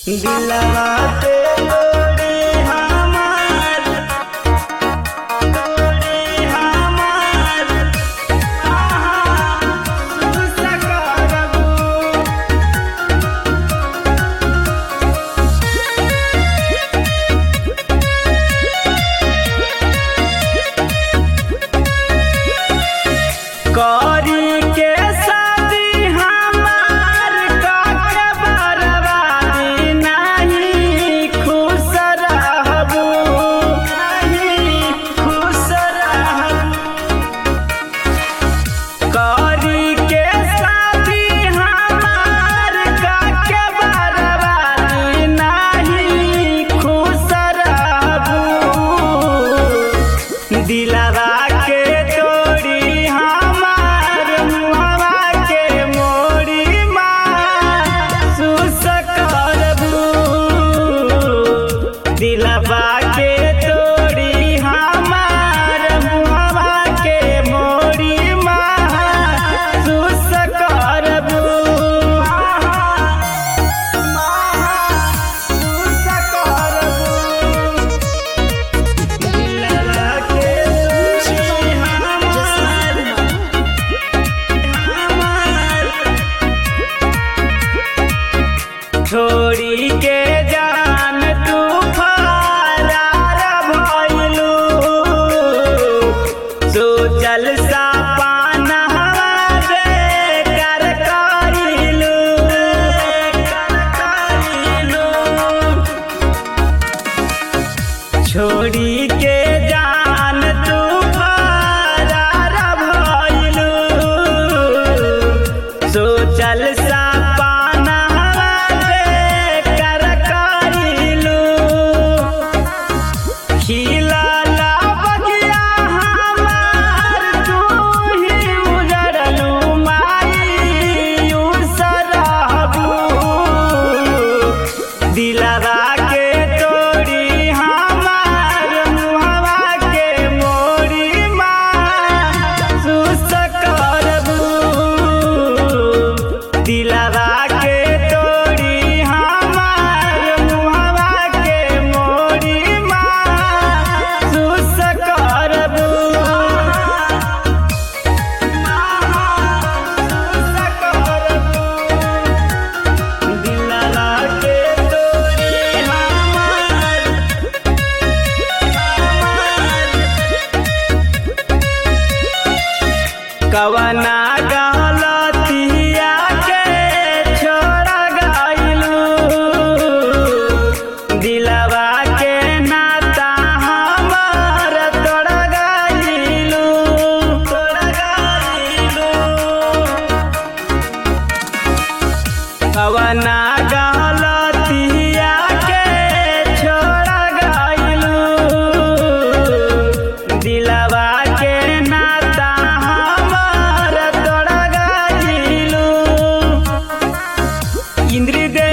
दिलवा पे तोड़ी हमार करबू करी के शादी हमार काके बर्बादी नहीं खुश रहबू नहीं खुश रहबू करी के शादी हमार काके बर्बादी नहीं खुश रहबू दिलवा के तोड़ी हमार मुहवा के मोड़ी महसूस करबू दिलवा के तोड़ी हमार मुहवा के मोड़ी महसूस करबू महसूस करबू दिलवा के तोड़ी छोड़ी के जान तू फरार भइलू सोचल सपना बेकार कइलू छोड़ी के जान तू फरार भइलू सोचल सपना बेकार कइलू खिलला बगिया हमार तू ही उजड़लू मायूस रहबू दिलवा के तोड़ी हमार मुहवा के मोड़ी महसूस करबू दिलवा के तोड़ी हमार मुहवा के मोड़ी महसूस करबू महसूस करबू दिलवा के तोड़ी कवना गलतिया के छोड़ गइलू दिलवा के नाता हमार तोड़ गइलू कवना गलतिया के छोड़ गइलू दिलवा के नाता हमार तोड़ गइलू इंद्रदेव